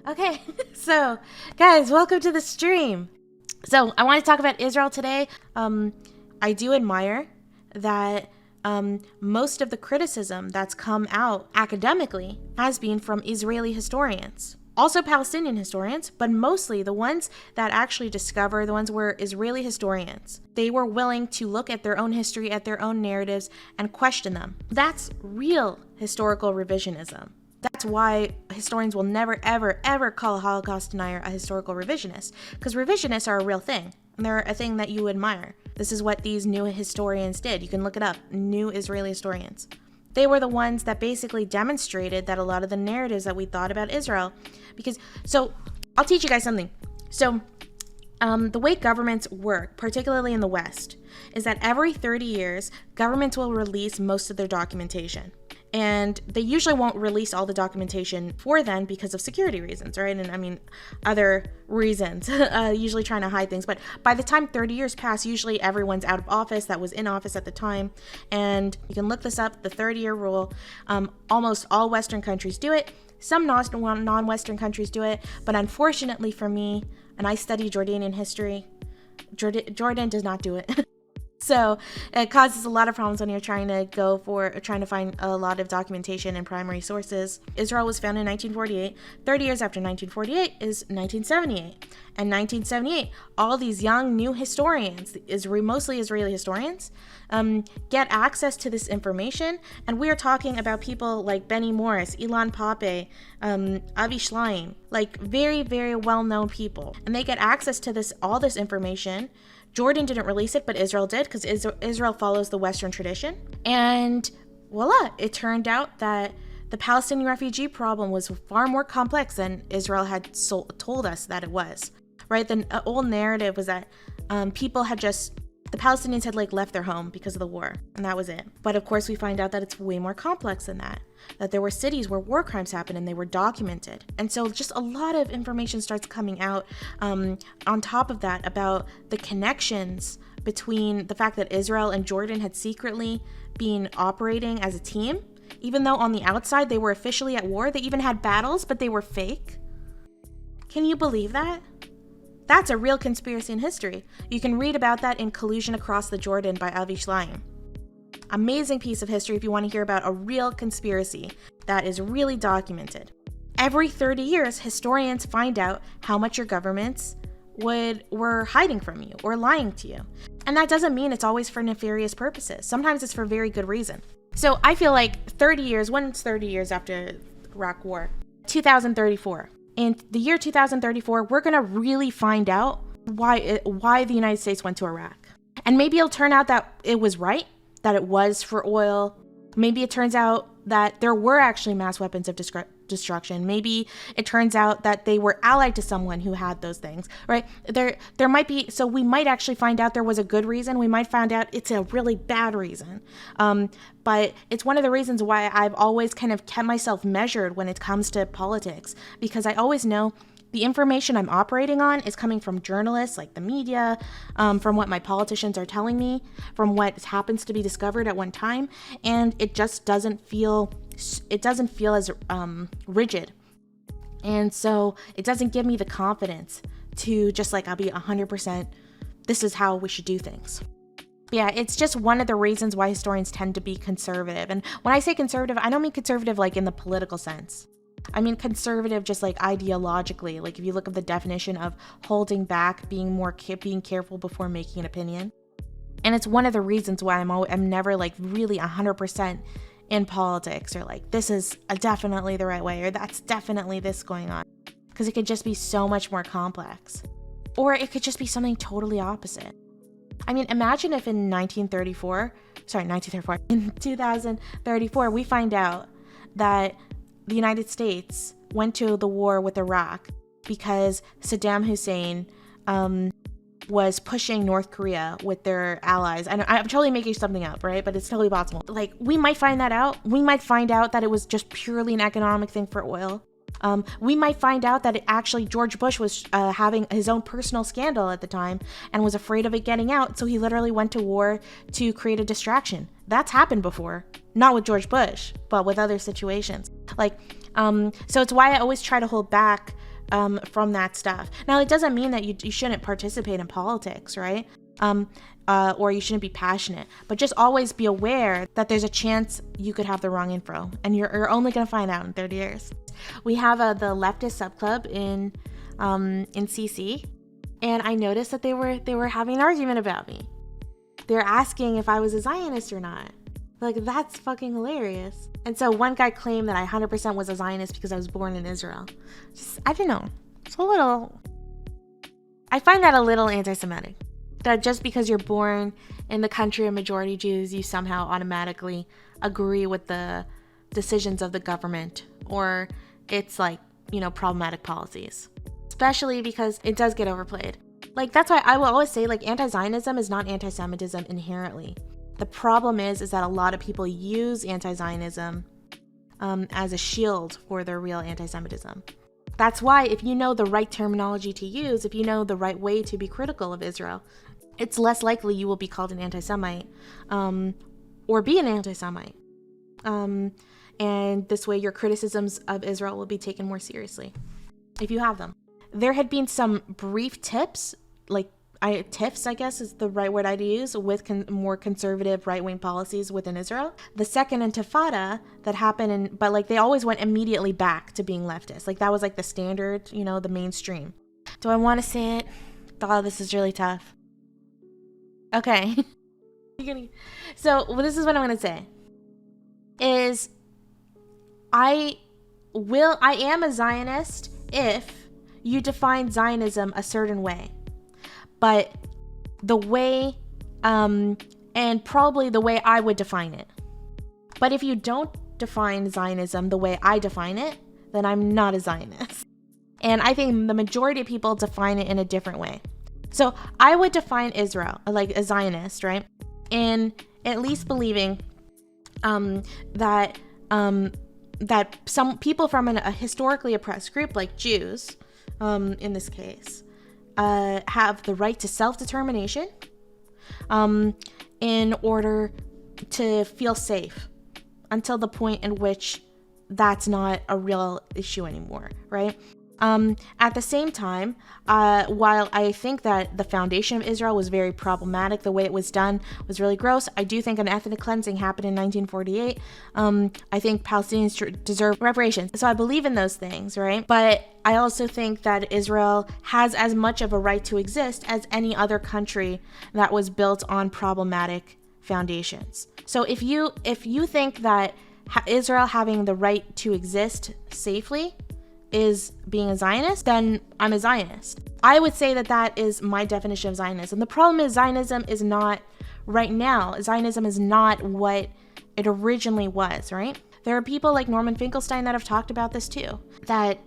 Okay, so guys, welcome to the stream. So I want to talk about Israel today. I do admire that most of the criticism that's come out academically has been from Israeli historians. Also Palestinian historians, but mostly the ones that actually discover, the ones were Israeli historians. They were willing to look at their own history, at their own narratives, and question them. That's real historical revisionism. That's why historians will never, ever, ever call a Holocaust denier a historical revisionist, because revisionists are a real thing, and they're a thing that you admire. This is what these new historians did. You can look it up, new Israeli historians. They were the ones that basically demonstrated that a lot of the narratives that we thought about Israel, so I'll teach you guys something. So the way governments work, particularly in the West, is that every 30 years, governments will release most of their documentation. And they usually won't release all the documentation for then because of security reasons, right? And I mean, other reasons, usually trying to hide things. But by the time 30 years pass, usually everyone's out of office that was in office at the time. And you can look this up, the 30-year rule. Almost all Western countries do it. Some non-Western countries do it. But unfortunately for me, and I study Jordanian history, Jordan does not do it. So it causes a lot of problems when you're trying to find a lot of documentation and primary sources. Israel was founded in 1948. 30 years after 1948 is 1978. And 1978, all these young new historians, mostly Israeli historians, get access to this information. And we are talking about people like Benny Morris, Ilan Pape, Avi Schleim, like very, very well-known people. And they get access to all this information. Jordan didn't release it, but Israel did, because Israel follows the Western tradition. And voila, it turned out that the Palestinian refugee problem was far more complex than Israel had told us that it was, right? The old narrative was that the Palestinians had left their home because of the war, and that was it. But of course, we find out that it's way more complex than that there were cities where war crimes happened and they were documented. And so just a lot of information starts coming out on top of that about the connections between the fact that Israel and Jordan had secretly been operating as a team, even though on the outside they were officially at war. They even had battles, but they were fake. Can you believe that? That's a real conspiracy in history. You can read about that in Collusion Across the Jordan by Avi Schleim. Amazing piece of history if you want to hear about a real conspiracy that is really documented. Every 30 years, historians find out how much your governments were hiding from you or lying to you. And that doesn't mean it's always for nefarious purposes. Sometimes it's for very good reason. So I feel like 30 years, when it's 30 years after Iraq War, 2034. In the year 2034, we're going to really find out why the United States went to Iraq. And maybe it'll turn out that it was right, that it was for oil. Maybe it turns out that there were actually mass weapons of destruction. Maybe it turns out that they were allied to someone who had those things, right? There might be, so we might actually find out there was a good reason. We might find out it's a really bad reason. But it's one of the reasons why I've always kind of kept myself measured when it comes to politics, because I always know the information I'm operating on is coming from journalists, like the media, from what my politicians are telling me, from what happens to be discovered at one time, and it just doesn't feel as rigid. And so it doesn't give me the confidence to just I'll be 100%, this is how we should do things. Yeah, it's just one of the reasons why historians tend to be conservative. And when I say conservative, I don't mean conservative in the political sense. I mean conservative just ideologically. If you look at the definition of holding back, being careful before making an opinion. And it's one of the reasons why I'm never really 100% in politics, or this is definitely the right way, or that's definitely this going on. Because it could just be so much more complex. Or it could just be something totally opposite. I mean, imagine if in 2034, we find out that the United States went to the war with Iraq because Saddam Hussein was pushing North Korea with their allies. And I'm totally making something up, right? But it's totally possible. We might find that out. We might find out that it was just purely an economic thing for oil. We might find out that George Bush was having his own personal scandal at the time and was afraid of it getting out. So he literally went to war to create a distraction. That's happened before. Not with George Bush, but with other situations. So it's why I always try to hold back from that stuff. Now, it doesn't mean that you shouldn't participate in politics, right? Or you shouldn't be passionate, but just always be aware that there's a chance you could have the wrong info, and you're only going to find out in 30 years. We have the leftist subclub in CC, and I noticed that they were having an argument about me. They're asking if I was a Zionist or not. Like, that's fucking hilarious. And so one guy claimed that I 100% was a Zionist because I was born in Israel. I don't know. I find that a little anti-Semitic. That just because you're born in the country of majority Jews, you somehow automatically agree with the decisions of the government, or it's like, problematic policies. Especially because it does get overplayed. Like, that's why I will always say, like, anti-Zionism is not anti-Semitism inherently. The problem is that a lot of people use anti-Zionism as a shield for their real anti-Semitism. That's why if you know the right terminology to use, if you know the right way to be critical of Israel, it's less likely you will be called an anti-Semite or be an anti-Semite. And this way your criticisms of Israel will be taken more seriously if you have them. There had been some brief tips, tiffs, I guess is the right word I'd use, with more conservative right-wing policies within Israel. The second intifada that happened, but they always went immediately back to being leftist. Like, that was the standard, the mainstream. Do I want to say it? Oh, this is really tough. Okay. So this is what I'm going to say. Is I am a Zionist if you define Zionism a certain way. But the way, and probably the way I would define it. But if you don't define Zionism the way I define it, then I'm not a Zionist. And I think the majority of people define it in a different way. So I would define Israel, like a Zionist, right? In at least believing that some people from a historically oppressed group, like Jews, in this case, have the right to self-determination in order to feel safe until the point in which that's not a real issue anymore, right? At the same time, while I think that the foundation of Israel was very problematic, the way it was done was really gross, I do think an ethnic cleansing happened in 1948. I think Palestinians deserve reparations. So I believe in those things, right? But I also think that Israel has as much of a right to exist as any other country that was built on problematic foundations. So if you think that Israel having the right to exist safely is being a Zionist, then I'm a Zionist. I would say that is my definition of Zionism. The problem is Zionism is not, right now, Zionism is not what it originally was, right? There are people like Norman Finkelstein that have talked about this too, that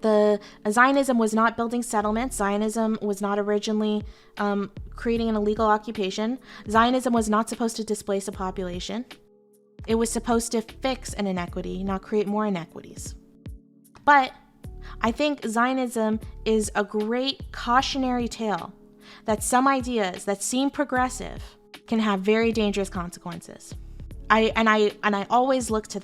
Zionism was not building settlements. Zionism was not originally creating an illegal occupation. Zionism was not supposed to displace a population. It was supposed to fix an inequity, not create more inequities. But I think Zionism is a great cautionary tale that some ideas that seem progressive can have very dangerous consequences. I always look to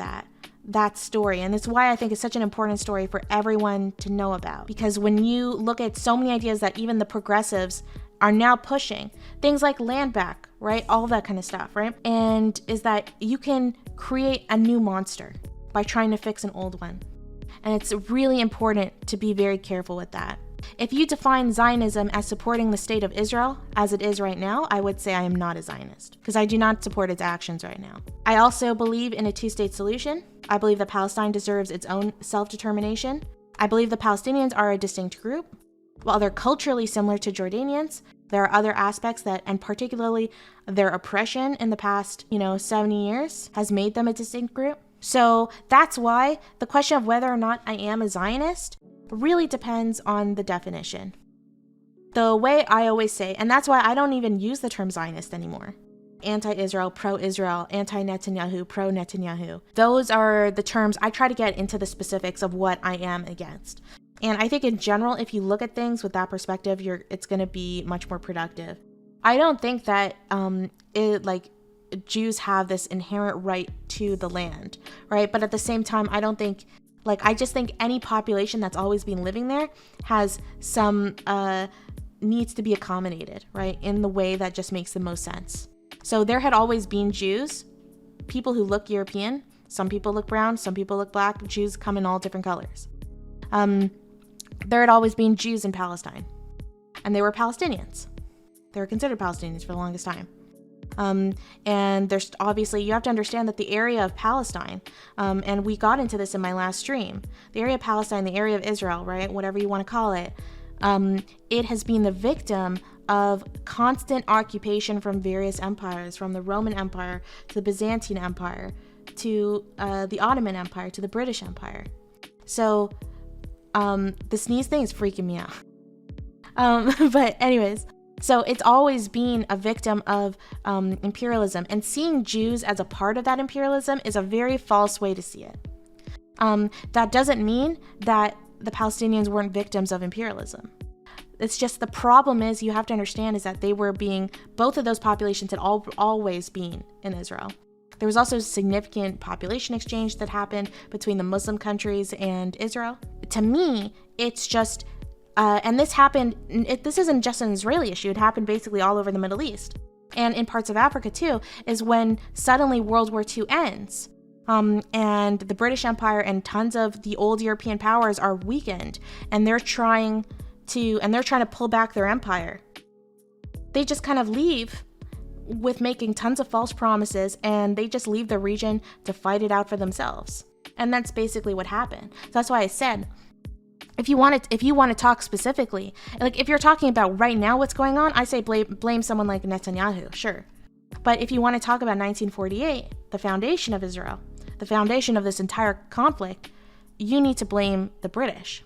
that story, and it's why I think it's such an important story for everyone to know about. Because when you look at so many ideas that even the progressives are now pushing, things like land back, right? All that kind of stuff, right? And is that you can create a new monster by trying to fix an old one. And it's really important to be very careful with that. If you define Zionism as supporting the state of Israel as it is right now, I would say I am not a Zionist because I do not support its actions right now. I also believe in a two-state solution. I believe that Palestine deserves its own self-determination. I believe the Palestinians are a distinct group. While they're culturally similar to Jordanians, there are other aspects that, and particularly their oppression in the past, 70 years has made them a distinct group. So that's why the question of whether or not I am a Zionist really depends on the definition. The way I always say, and that's why I don't even use the term Zionist anymore. Anti-Israel, pro-Israel, anti-Netanyahu, pro-Netanyahu. Those are the terms I try to get into the specifics of what I am against. And I think in general, if you look at things with that perspective, it's going to be much more productive. I don't think that Jews have this inherent right to the land, right? But at the same time, I don't think Like, I just think any population that's always been living there has some, needs to be accommodated, right? In the way that just makes the most sense. So there had always been Jews, people who look European. Some people look brown, some people look black. Jews come in all different colors. There had always been Jews in Palestine, and they were Palestinians. They were considered Palestinians for the longest time. And there's obviously, you have to understand that the area of Palestine, and we got into this in my last stream, the area of Palestine, the area of Israel, right? Whatever you want to call it. It has been the victim of constant occupation from various empires, from the Roman Empire to the Byzantine Empire to the Ottoman Empire to the British Empire. So the sneeze thing is freaking me out. But anyways, so it's always been a victim of imperialism, and seeing Jews as a part of that imperialism is a very false way to see it. That doesn't mean that the Palestinians weren't victims of imperialism. It's just the problem is, you have to understand, is that they were being, both of those populations had always been in Israel. There was also significant population exchange that happened between the Muslim countries and Israel. To me, it's just, and this happened, this isn't just an Israeli issue, it happened basically all over the Middle East. And in parts of Africa too, is when suddenly World War II ends. And the British Empire and tons of the old European powers are weakened, and they're trying to pull back their empire. They just kind of leave with making tons of false promises, and they just leave the region to fight it out for themselves. And that's basically what happened. So that's why I said, if you want to talk specifically, like if you're talking about right now what's going on, I say blame someone like Netanyahu, sure. But if you want to talk about 1948, the foundation of Israel, the foundation of this entire conflict, you need to blame the British.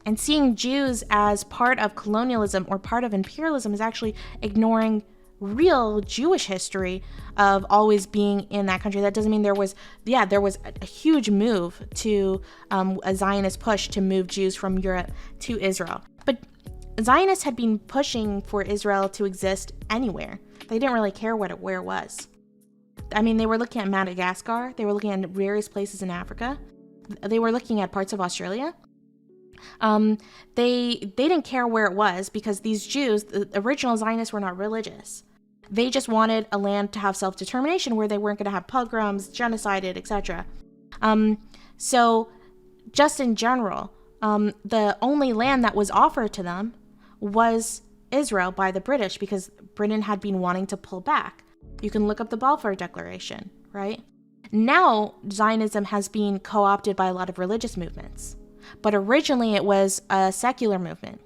And seeing Jews as part of colonialism or part of imperialism is actually ignoring real Jewish history of always being in that country. That doesn't mean there was a huge move to a Zionist push to move Jews from Europe to Israel. But Zionists had been pushing for Israel to exist anywhere. They didn't really care where it was. I mean, they were looking at Madagascar. They were looking at various places in Africa. They were looking at parts of Australia. They didn't care where it was, because these Jews, the original Zionists, were not religious. They just wanted a land to have self-determination where they weren't going to have pogroms, genocided, etc. So just in general, the only land that was offered to them was Israel by the British, because Britain had been wanting to pull back. You can look up the Balfour Declaration, right? Now, Zionism has been co-opted by a lot of religious movements, but originally it was a secular movement.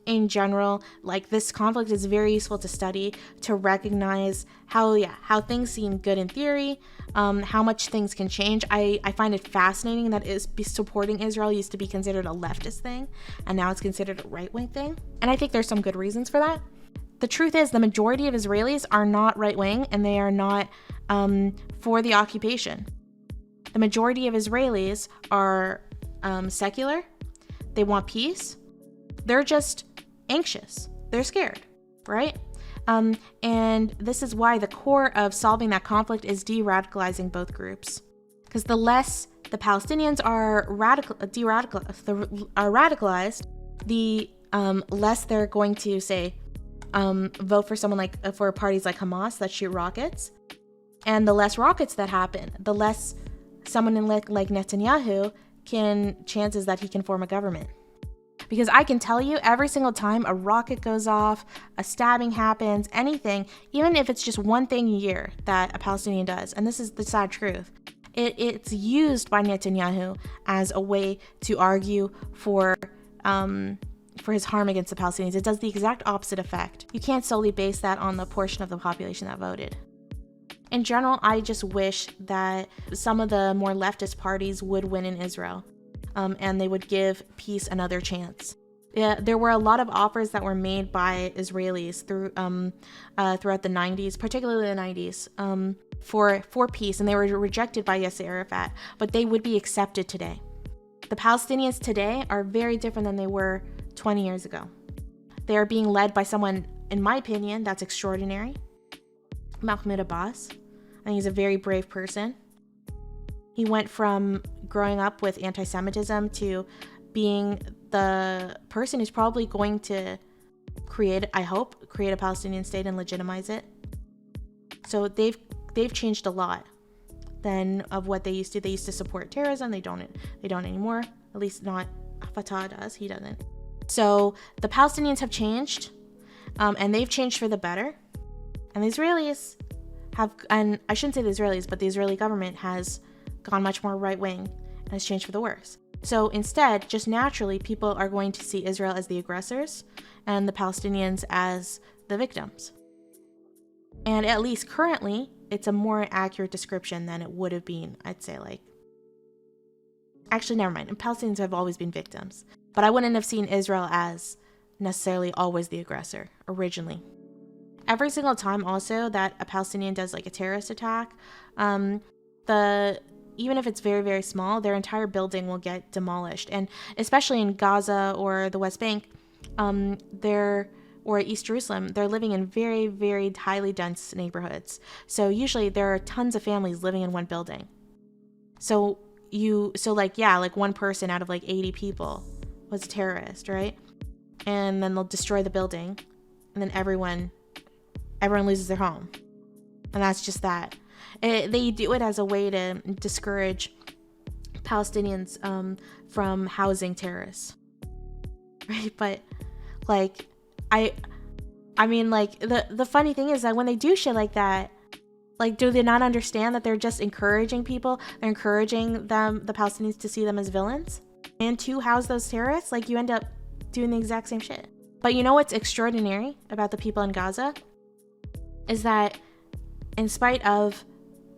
In general, like, this conflict is very useful to study, to recognize how things seem good in theory, how much things can change. I find it fascinating that supporting Israel used to be considered a leftist thing, and now it's considered a right-wing thing. And I think there's some good reasons for that. The truth is, the majority of Israelis are not right-wing, and they are not for the occupation. The majority of Israelis are secular. They want peace. They're just anxious. They're scared, right? And this is why the core of solving that conflict is de-radicalizing both groups. Because the less the Palestinians are radicalized, the less they're going to say vote for someone for parties like Hamas that shoot rockets, and the less rockets that happen, the less someone like Netanyahu chances that he can form a government. Because I can tell you, every single time a rocket goes off, a stabbing happens, anything, even if it's just one thing a year that a Palestinian does, and this is the sad truth, it's used by Netanyahu as a way to argue for his harm against the Palestinians. It does the exact opposite effect. You can't solely base that on the portion of the population that voted. In general, I just wish that some of the more leftist parties would win in Israel, and they would give peace another chance. Yeah, there were a lot of offers that were made by Israelis throughout the 90s, particularly the 90s, for peace, and they were rejected by Yasser Arafat, but they would be accepted today. The Palestinians today are very different than they were 20 years ago. They are being led by someone, in my opinion, that's extraordinary. Mahmoud Abbas. I think he's a very brave person. He went from growing up with anti-Semitism to being the person who's probably going to create a Palestinian state and legitimize it. So they've changed a lot than of what they used to. They used to support terrorism. They don't anymore. At least not Fatah does. He doesn't. So the Palestinians have changed, and they've changed for the better. And the Israelis have, and I shouldn't say the Israelis, but the Israeli government has gone much more right wing and has changed for the worse. So instead, just naturally, people are going to see Israel as the aggressors and the Palestinians as the victims. And at least currently, it's a more accurate description than it would have been, I'd say. Actually, never mind. And Palestinians have always been victims. But I wouldn't have seen Israel as necessarily always the aggressor originally. Every single time also that a Palestinian does a terrorist attack, even if it's very, very small, their entire building will get demolished. And especially in Gaza or the West Bank, or East Jerusalem, they're living in very, very highly dense neighborhoods. So usually there are tons of families living in one building. So one person out of 80 people was a terrorist, right? And then they'll destroy the building, and then everyone loses their home. And that's just that. They do it as a way to discourage Palestinians from housing terrorists, right? But the funny thing is that when they do shit like that, do they not understand that they're just encouraging people? They're encouraging the Palestinians to see them as villains and to house those terrorists. You end up doing the exact same shit. But you know what's extraordinary about the people in Gaza is that in spite of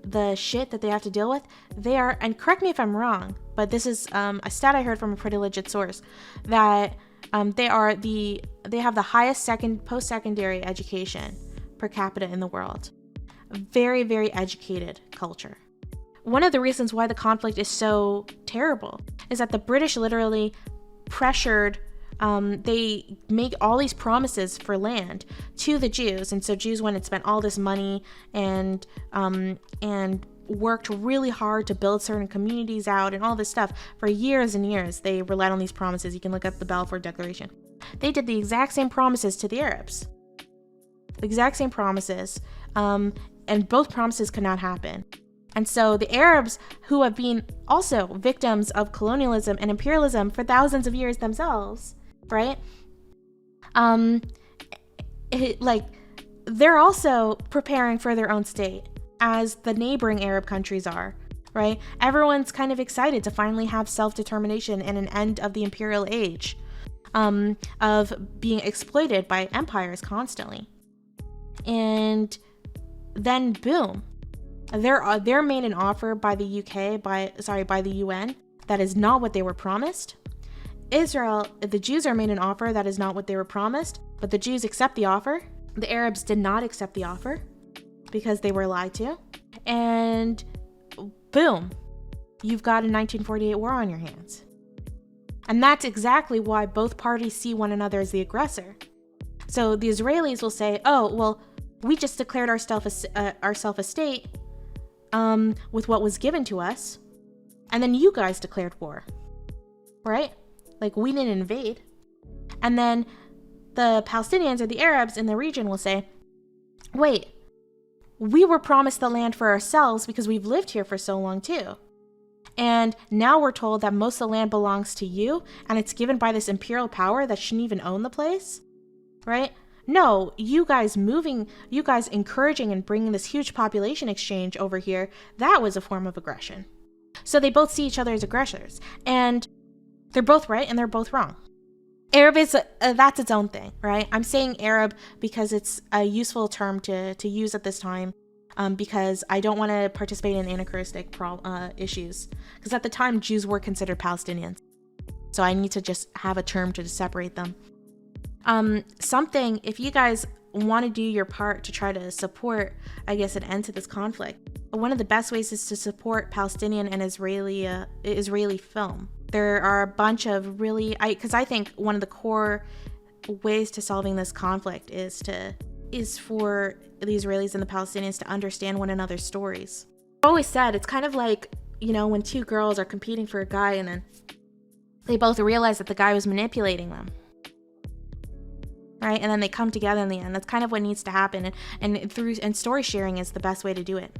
the shit that they have to deal with, they are, and correct me if I'm wrong, but this is a stat I heard from a pretty legit source, that they have the highest post-secondary education per capita in the world. A very, very educated culture. One of the reasons why the conflict is so terrible is that the British literally pressured, they make all these promises for land to the Jews. And so Jews went and spent all this money and worked really hard to build certain communities out and all this stuff for years and years. They relied on these promises. You can look up the Balfour Declaration. They did the exact same promises to the Arabs. The exact same promises. And both promises could not happen. And so the Arabs, who have been also victims of colonialism and imperialism for thousands of years themselves, right? They're also preparing for their own state, as the neighboring Arab countries are, right? Everyone's kind of excited to finally have self-determination and an end of the imperial age, of being exploited by empires constantly. And then boom, they're made an offer by the by the UN that is not what they were promised. Israel, the Jews are made an offer that is not what they were promised, but the Jews accept the offer. The Arabs did not accept the offer because they were lied to. And boom, you've got a 1948 war on your hands. And that's exactly why both parties see one another as the aggressor. So the Israelis will say, oh, well, we just declared ourselves a state with what was given to us, and then you guys declared war, right? We didn't invade. And then the Palestinians or the Arabs in the region will say, wait, we were promised the land for ourselves because we've lived here for so long too. And now we're told that most of the land belongs to you, and it's given by this imperial power that shouldn't even own the place, right? No, you guys encouraging and bringing this huge population exchange over here, that was a form of aggression. So they both see each other as aggressors, and they're both right and they're both wrong. Arab is, that's its own thing, right? I'm saying Arab because it's a useful term to use at this time, because I don't want to participate in anachronistic issues. Because at the time, Jews were considered Palestinians. So I need to just have a term to separate them. If you guys want to do your part to try to support, I guess, an end to this conflict, one of the best ways is to support Palestinian and Israeli film. There are a bunch of because I think one of the core ways to solving this conflict is for the Israelis and the Palestinians to understand one another's stories. I've always said it's kind of like you know, when two girls are competing for a guy and then they both realize that the guy was manipulating them. Right? And then they come together in the end. That's kind of what needs to happen. And story sharing is the best way to do it.